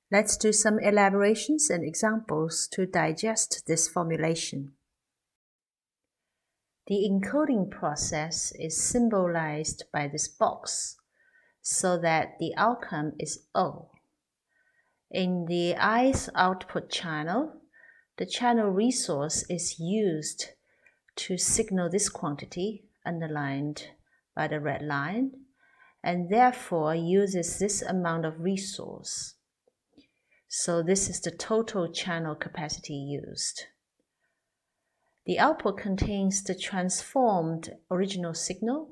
Let's do some elaborations and examples to digest this formulation. The encoding process is symbolized by this box, so that the outcome is O. In the ith output channel, the channel resource is used to signal this quantity, underlined by the red line, and therefore uses this amount of resource. So this is the total channel capacity used. The output contains the transformed original signal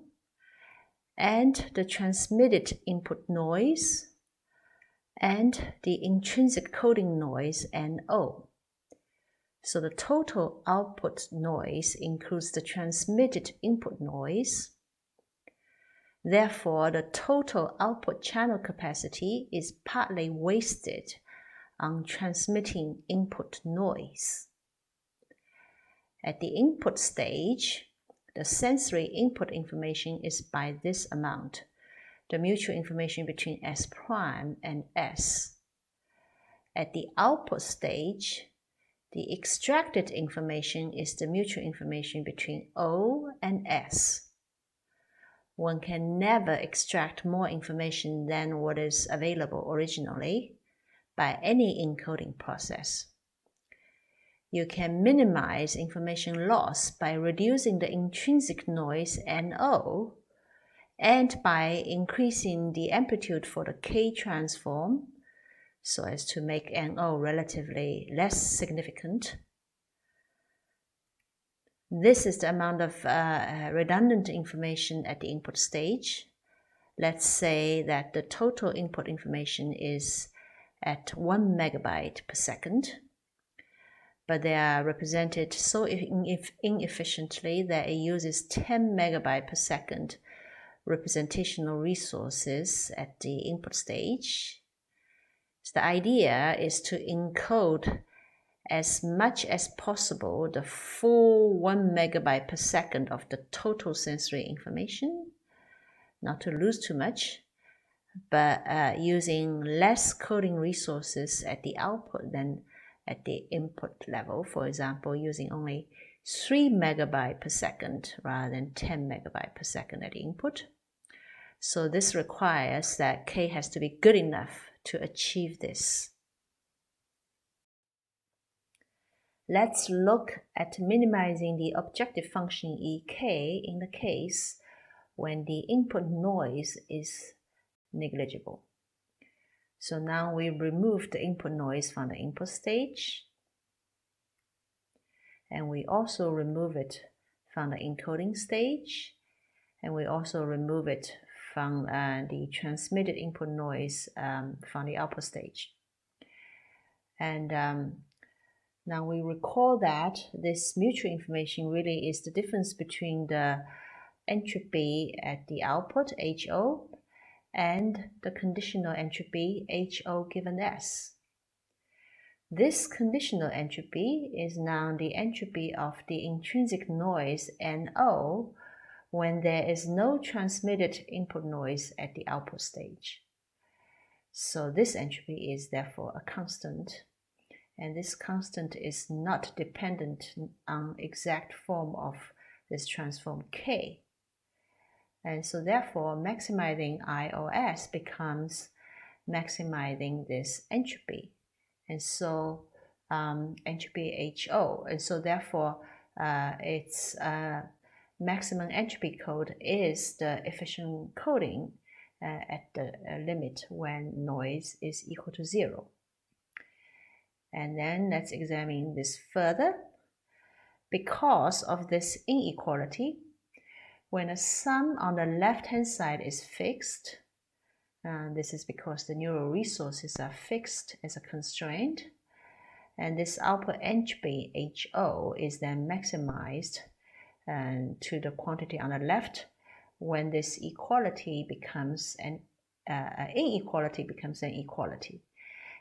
and the transmitted input noise and the intrinsic coding noise NO. So the total output noise includes the transmitted input noise. Therefore, the total output channel capacity is partly wasted on transmitting input noise. At the input stage, the sensory input information is by this amount, the mutual information between S prime and S. At the output stage, the extracted information is the mutual information between O and S. One can never extract more information than what is available originally by any encoding process. You can minimize information loss by reducing the intrinsic noise NO and by increasing the amplitude for the K transform so as to make NO relatively less significant. This is the amount of redundant information at the input stage. Let's say that the total input information is at 1 megabyte per second, but they are represented so inefficiently that it uses 10 megabyte per second representational resources at the input stage. So the idea is to encode as much as possible the full 1 megabyte per second of the total sensory information, not to lose too much, but using less coding resources at the output than at the input level. For example, using only 3 megabyte per second rather than 10 megabyte per second at the input. So this requires that K has to be good enough to achieve this. Let's look at minimizing the objective function Ek in the case when the input noise is negligible. So now we remove the input noise from the input stage, and we also remove it from the encoding stage, and we also remove it from the transmitted input noise from the output stage. And now we recall that this mutual information really is the difference between the entropy at the output, HO, and the conditional entropy, HO given S. This conditional entropy is now the entropy of the intrinsic noise NO when there is no transmitted input noise at the output stage. So this entropy is therefore a constant, and this constant is not dependent on exact form of this transform K. And so therefore maximizing IOS becomes maximizing this entropy. And so entropy HO. And so therefore its maximum entropy code is the efficient coding at the limit when noise is equal to 0. And then let's examine this further. Because of this inequality, when a sum on the left-hand side is fixed, this is because the neural resources are fixed as a constraint, and this output entropy HO is then maximized to the quantity on the left when this equality becomes an inequality becomes an equality.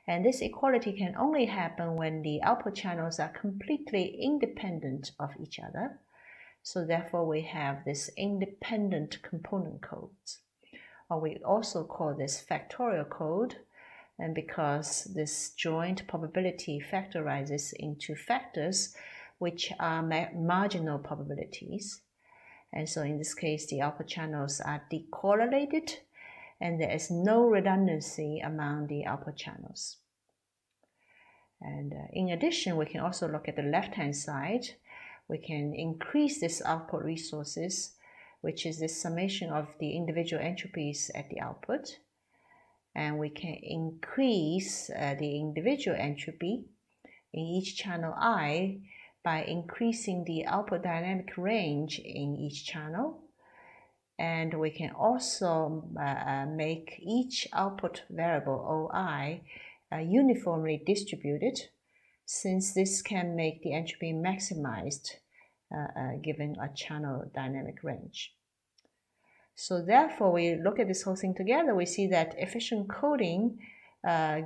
And this equality can only happen when the output channels are completely independent of each other. So therefore we have this independent component codes. Or we also call this factorial code And because this joint probability factorizes into factors which are marginal probabilities, and so in this case the output channels are decorrelated and there is no redundancy among the output channels. And in addition, we can also look at the left-hand side. We can increase this output resources, which is this summation of the individual entropies at the output. And we can increase the individual entropy in each channel I by increasing the output dynamic range in each channel. And we can also make each output variable OI uniformly distributed, since this can make the entropy maximized given a channel dynamic range. So therefore, we look at this whole thing together, we see that efficient coding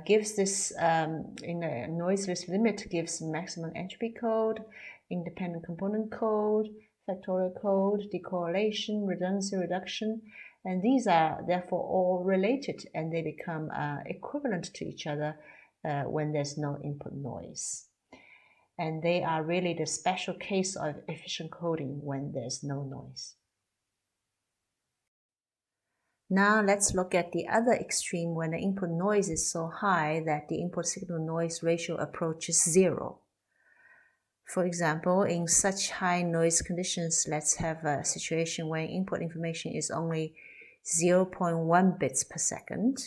gives this, in a noiseless limit, gives maximum entropy code, independent component code, factorial code, decorrelation, redundancy reduction, and these are therefore all related and they become equivalent to each other when there's no input noise. And they are really the special case of efficient coding when there's no noise. Now let's look at the other extreme when the input noise is so high that the input signal noise ratio approaches 0. For example, in such high noise conditions, let's have a situation where input information is only 0.1 bits per second.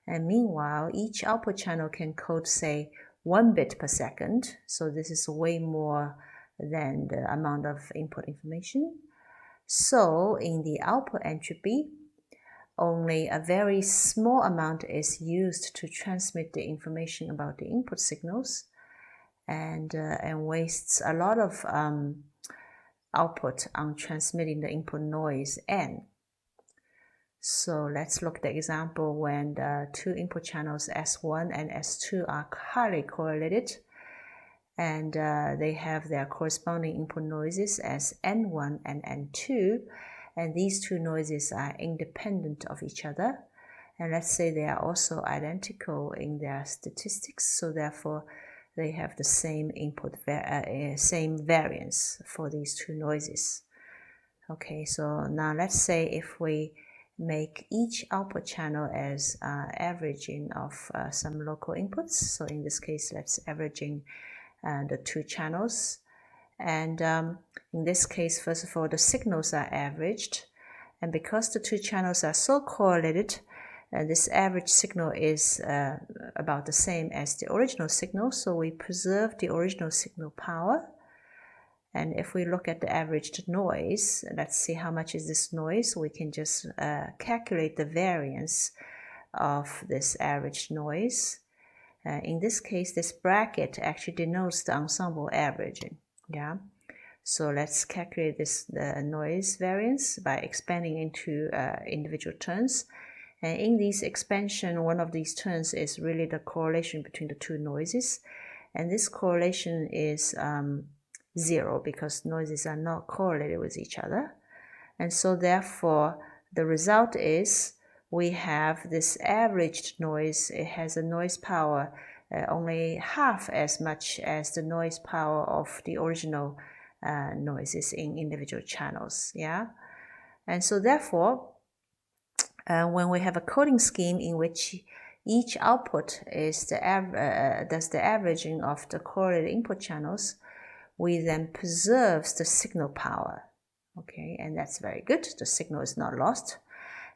And meanwhile, each output channel can code, say, 1 bit per second. So this is way more than the amount of input information. So in the output entropy, only a very small amount is used to transmit the information about the input signals, and wastes a lot of output on transmitting the input noise N. So let's look at the example when the two input channels S1 and S2 are highly correlated, and they have their corresponding input noises as N1 and N2, and these two noises are independent of each other. And let's say they are also identical in their statistics, so therefore they have the same input, same variance for these two noises. Okay, so now let's say if we make each output channel as averaging of some local inputs. So in this case, let's averaging the two channels. And in this case, first of all, the signals are averaged. And because the two channels are so correlated, this average signal is about the same as the original signal. So we preserve the original signal power. And if we look at the averaged noise, let's see how much is this noise. We can just calculate the variance of this averaged noise. In this case, this bracket actually denotes the ensemble averaging. Yeah. So let's calculate the noise variance by expanding into individual terms. And in this expansion, one of these terms is really the correlation between the two noises. And this correlation is 0 because noises are not correlated with each other. And so therefore, the result is we have this averaged noise. It has a noise power only half as much as the noise power of the original noises in individual channels. Yeah, and so therefore, when we have a coding scheme in which each output is does the averaging of the correlated input channels, we then preserves the signal power. Okay, and that's very good. The signal is not lost.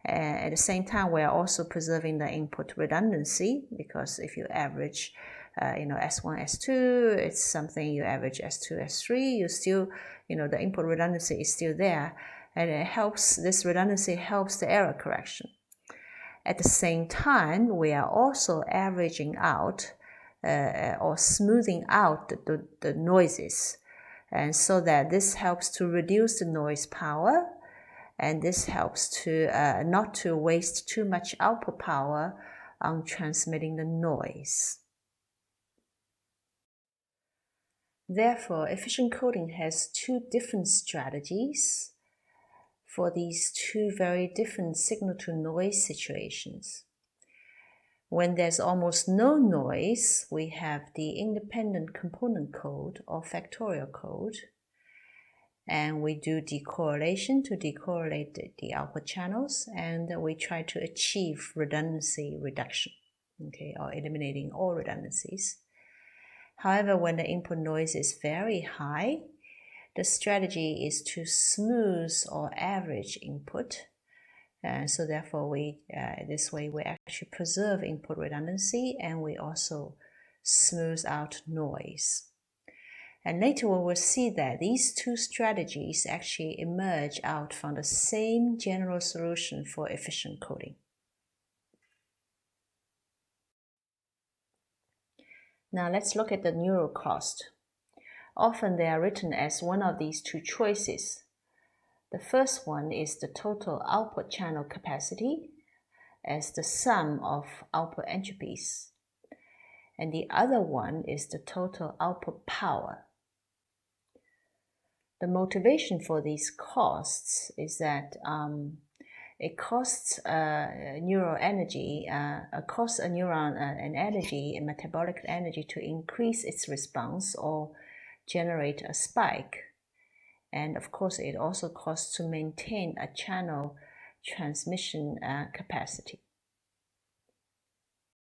At the same time, we are also preserving the input redundancy, because if you average, S1, S2, it's something you average S2, S3, you still, the input redundancy is still there, and it helps. This redundancy helps the error correction. At the same time, we are also averaging out or smoothing out the noises, and so that this helps to reduce the noise power. And this helps to not to waste too much output power on transmitting the noise. Therefore, efficient coding has two different strategies for these two very different signal-to-noise situations. When there's almost no noise, we have the independent component code or factorial code. And we do decorrelation to decorrelate the output channels, and we try to achieve redundancy reduction, okay, or eliminating all redundancies. However, when the input noise is very high, the strategy is to smooth or average input. So therefore, this way we actually preserve input redundancy, and we also smooth out noise. And later we will see that these two strategies actually emerge out from the same general solution for efficient coding. Now let's look at the neural cost. Often they are written as one of these two choices. The first one is the total output channel capacity as the sum of output entropies. And the other one is the total output power. The motivation for these costs is that it costs neural energy, costs a neuron an energy, a metabolic energy to increase its response or generate a spike. And of course, it also costs to maintain a channel transmission capacity.